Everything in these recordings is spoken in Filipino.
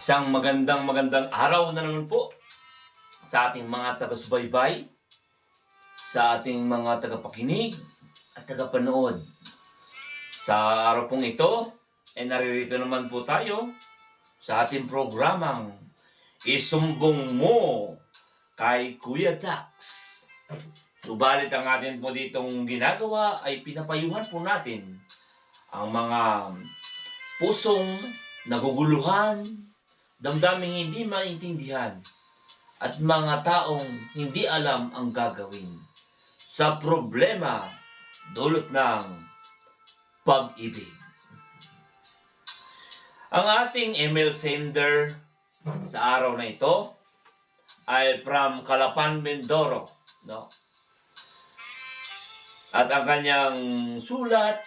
Isang magandang araw na naman po sa ating mga taga-subaybay, sa ating mga tagapakinig at tagapanood. Sa araw pong ito, naririto naman po tayo sa ating programang Isumbong Mo kay Kuya Dax. Subalit ang atin po ditong ginagawa ay pinapayuhan po natin ang mga pusong naguguluhan, damdaming hindi maintindihan, at mga taong hindi alam ang gagawin sa problema dulot ng pag-ibig. Ang ating email sender sa araw na ito ay from Calapan, Mindoro, no? At ang kanyang sulat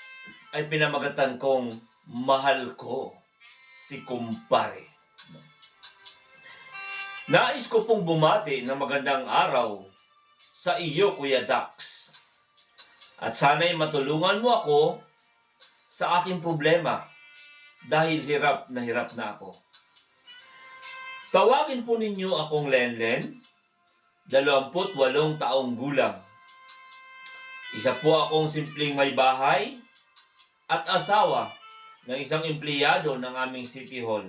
ay pinamagatan kong mahal ko si kumpare. Nais ko pong bumati ng magandang araw sa iyo, Kuya Dax. At sana'y matulungan mo ako sa aking problema dahil hirap na ako. Tawagin po ninyo akong Lenlen, 28 taong gulang. Isa po akong simpleng may bahay at asawa ng isang empleyado ng aming City Hall.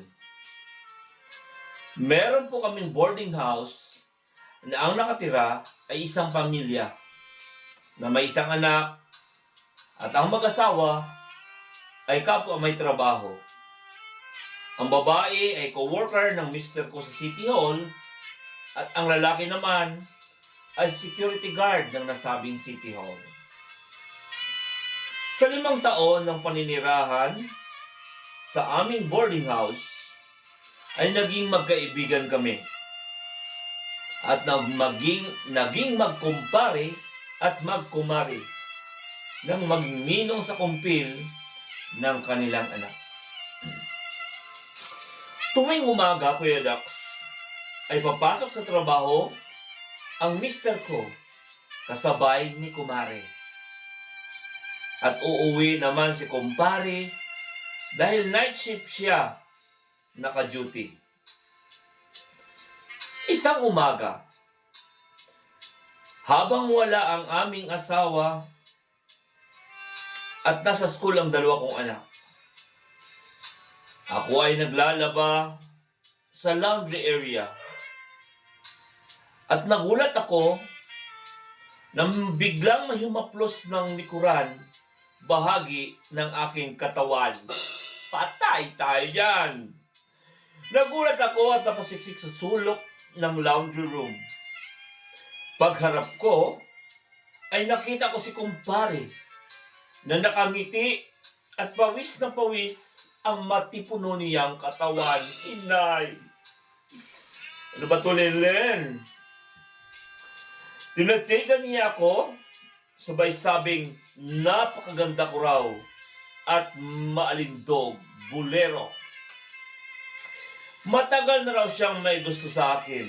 Meron po kaming boarding house na ang nakatira ay isang pamilya na may isang anak at ang mag-asawa ay kapwa may trabaho. Ang babae ay co-worker ng mister ko sa City Hall at ang lalaki naman ay security guard ng nasabing City Hall. Sa 5 taon ng paninirahan sa aming boarding house, ay naging magkaibigan kami at naging magkumpare at magkumari nang maging ninong sa kumpil ng kanilang anak. Tuwing umaga, Kuya Dax, ay papasok sa trabaho ang mister ko kasabay ni kumare. At uuwi naman si kumpare dahil night shift siya naka-duty. Isang umaga, habang wala ang aming asawa at nasa school ang 2 kong anak, ako ay naglalaba sa laundry area at nagulat ako nang biglang may humaplos ng likuran bahagi ng aking katawan. Patay tayo dyan! Nagulat ako at napasiksik sa sulok ng laundry room. Pagharap ko, ay nakita ko si kumpare na nakangiti at pawis na pawis ang matipuno niyang katawan. Inay! Ano ba ito, Lenlen? Tinatigan niya ako, sabay sabing napakaganda ko raw at maalindog, bulero. Matagal na raw siyang may gusto sa akin.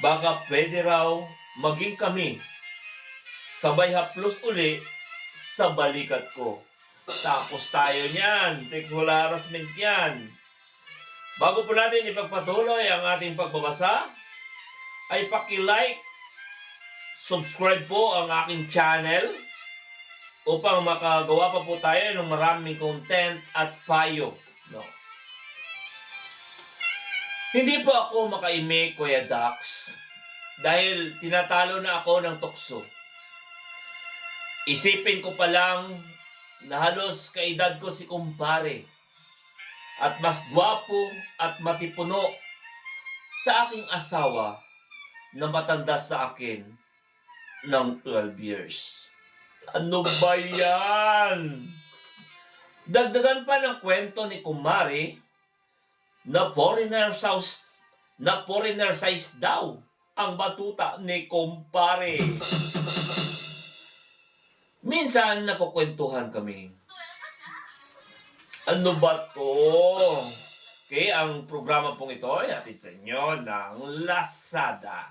Baka pwede raw maging kami. Sabay haplos uli sa balikat ko. Tapos tayo niyan. Sexual harassment yan. Bago po natin ipagpatuloy ang ating pagbabasa, ay paki-like, subscribe po ang aking channel upang makagawa pa po tayo ng maraming content at payo. No? Hindi po ako makaimik, Kuya Dax, dahil tinatalo na ako ng tukso. Isipin ko pa lang na halos kaedad ko si kumpare at mas gwapo at matipuno sa aking asawa na matanda sa akin ng 12 years. Ano ba yan? Dagdagan pa ng kwento ni kumare na foreigner size daw ang batuta ni kumpare. Minsan nakukwentuhan kami. Ano ba to? Okay, ang programa pong ito ay hatid sa inyo ng Lazada.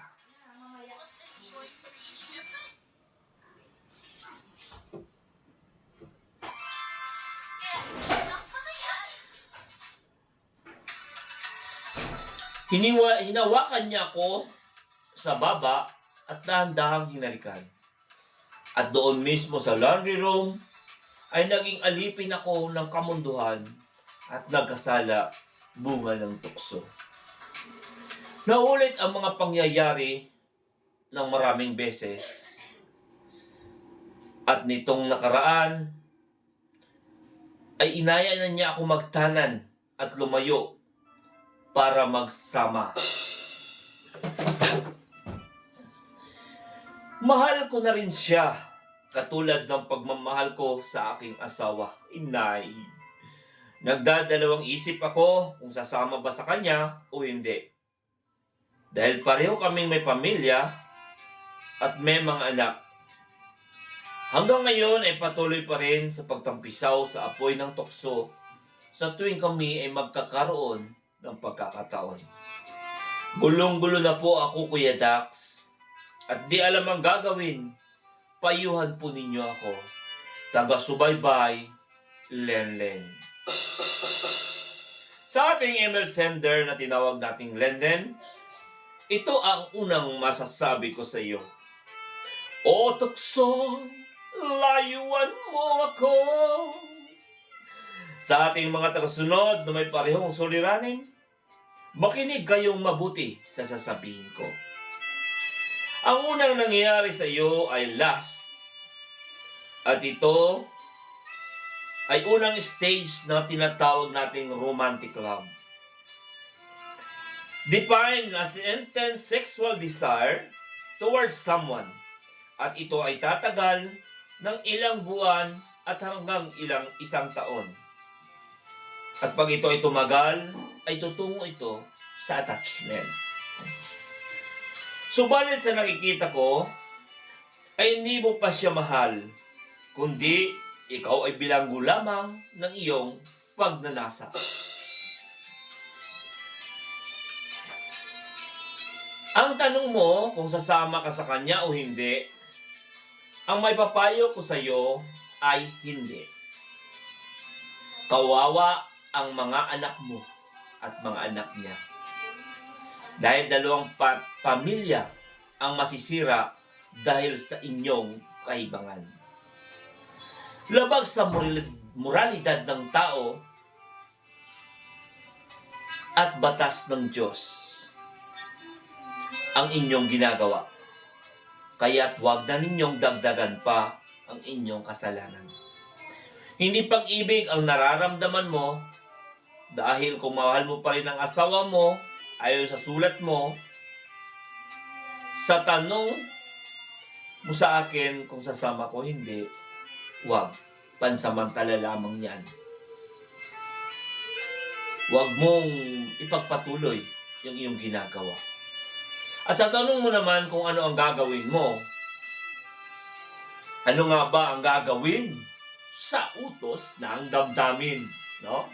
Hinawakan niya ako sa baba at dahan-dahang hinalikan. At doon mismo sa laundry room ay naging alipin ako ng kamunduhan at nagkasala bunga ng tukso. Naulit ang mga pangyayari ng maraming beses at nitong nakaraan ay inaya na niya ako magtanan at lumayo para magsama. Mahal ko na rin siya, katulad ng pagmamahal ko sa aking asawa. Inay, nagdadalawang isip ako kung sasama ba sa kanya o hindi. Dahil pareho kaming may pamilya at may mga anak. Hanggang ngayon ay patuloy pa rin sa pagtampisaw sa apoy ng tukso sa tuwing kami ay magkakaroon ng pagkakataon. Gulong-gulo na po ako, Kuya Dax, at di alam ang gagawin. Payuhan po ninyo ako. Taga-subaybay, Lenlen. Sa ating email sender na tinawag nating Lenlen, ito ang unang masasabi ko sa iyo. O tukso, layuan mo ako. Sa ating mga tagasunod na may parehong suliranin, makinig kayong mabuti sa sasabihin ko. Ang unang nangyayari sa iyo ay lust. At ito ay unang stage na tinatawag nating romantic love. Defined as intense sexual desire towards someone. At ito ay tatagal ng ilang buwan at hanggang isang taon. At pag ito ay tumagal, ay tutungo ito sa attachment. Subalit sa nakikita ko, ay hindi mo pa siya mahal, kundi ikaw ay bilanggo lamang ng iyong pagnanasa. Ang tanong mo kung sasama ka sa kanya o hindi, ang may papayo ko sa iyo ay hindi. Kawawa ang mga anak mo at mga anak niya. Dahil dalawang pamilya ang masisira dahil sa inyong kahibangan. Labag sa moralidad ng tao at batas ng Diyos ang inyong ginagawa. Kaya't huwag na ninyong dagdagan pa ang inyong kasalanan. Hindi pag-ibig ang nararamdaman mo dahil kung mahal mo pa rin ang asawa mo, ayon sa sulat mo, sa tanong mo sa akin kung sasama ko hindi, huwag. Pansamantala lamang yan. Huwag mong ipagpatuloy yung iyong ginagawa. At sa tanong mo naman kung ano ang gagawin mo, ano nga ba ang gagawin sa utos ng damdamin? No?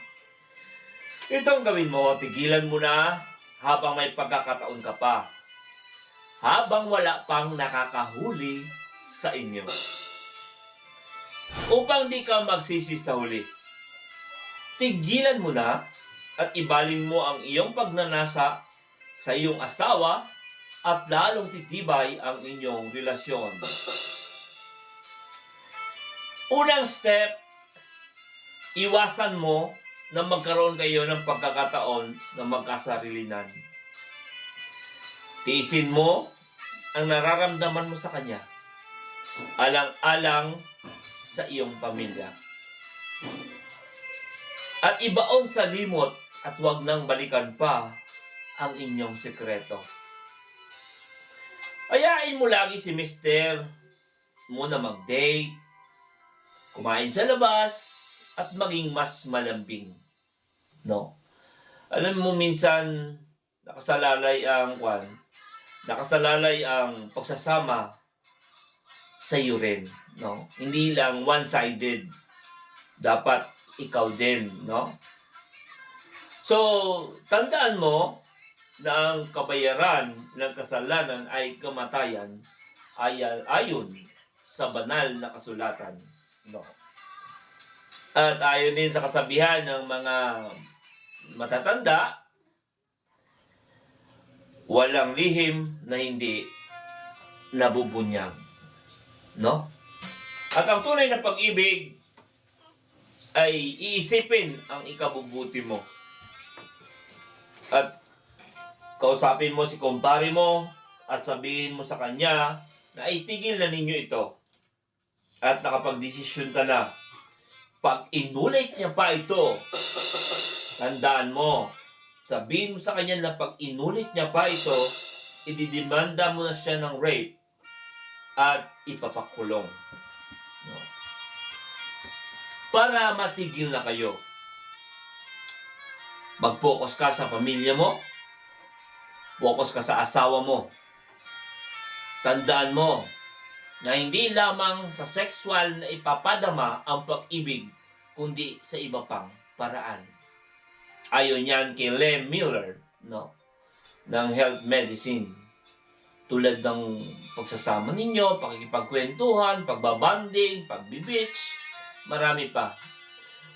Itong gawin mo, tigilan mo na habang may pagkakataon ka pa. Habang wala pang nakakahuli sa inyo. Upang di ka magsisi sa huli. Tigilan mo na at ibaling mo ang iyong pagnanasa sa iyong asawa at lalong titibay ang inyong relasyon. Unang step, iwasan mo na magkaroon kayo ng pagkakataon na magkasarilinan. Tiisin mo ang nararamdaman mo sa kanya, alang-alang sa iyong pamilya. At ibaon sa limot at huwag nang balikan pa ang inyong sekreto. Ayain mo lagi si Mister mo na mag-date, kumain sa labas, at maging mas malambing. No? Alam mo minsan nakasalalay ang pagsasama sa iyo rin, no? Hindi lang one-sided. Dapat ikaw din, no? So, tandaan mo na ang kabayaran ng kasalanan ay kamatayan ayon sa banal na kasulatan, no? At ayon din sa kasabihan ng mga matatanda, Walang lihim na hindi nabubunyag. No? At ang tunay na pag-ibig ay iisipin ang ikabubuti mo. At kausapin mo si kumpare mo at sabihin mo sa kanya na itigil na ninyo ito. At nakapag-desisyon ka na. Pag inulit niya pa ito, tandaan mo, sabihin mo sa kanya na pag inulit niya pa ito, ididemanda mo na siya ng rape at ipapakulong. No? Para matigil na kayo. Mag-focus ka sa pamilya mo. Focus ka sa asawa mo. Tandaan mo na hindi lamang sa sexual na ipapadama ang pag-ibig, kundi sa iba pang paraan. Ayon yan kay Lem Miller, no, ng health medicine. Tulad ng pagsasama ninyo, pakikipagkwentuhan, pagbabanding, pagbibitch, marami pa.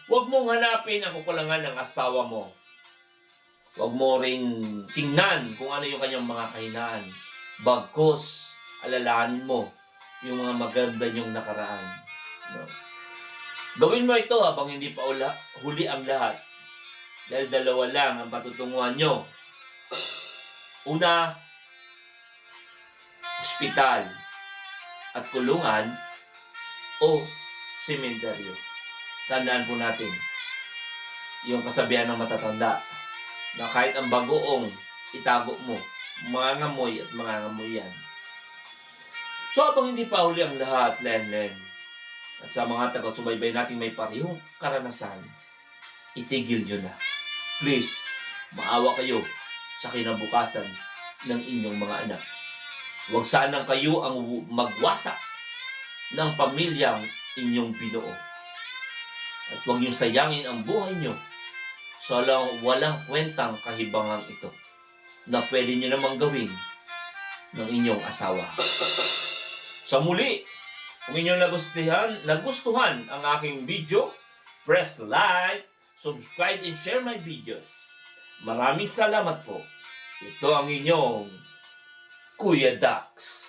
Huwag mong hanapin ang kukulangan ng asawa mo. Huwag mo rin tingnan kung ano yung kanyang mga kahinaan. Bagkus, alalahanin mo yung mga maganda niyong nakaraan. No? Gawin mo ito habang hindi pa huli ang lahat. Dahil dalawa lang ang patutunguhan nyo. Una, ospital at kulungan o sementeryo. Tandaan po natin yung kasabihan ng matatanda na kahit ang bagoong itago mo, mangangamoy at mangangamoy yan. So habang hindi pa huli ang lahat, Len, at sa mga taga-subaybay natin may parehong karanasan, itigil nyo na. Please, maawa kayo sa kinabukasan ng inyong mga anak. Huwag sanang kayo ang magwasak ng pamilyang inyong binuo. At huwag nyo sayangin ang buhay nyo sa walang kwentang kahibangang ito na pwede nyo namang gawin ng inyong asawa. Sa muli, kung inyong nagustuhan ang aking video, press like, subscribe, and share my videos. Maraming salamat po. Ito ang inyong Kuya Dax.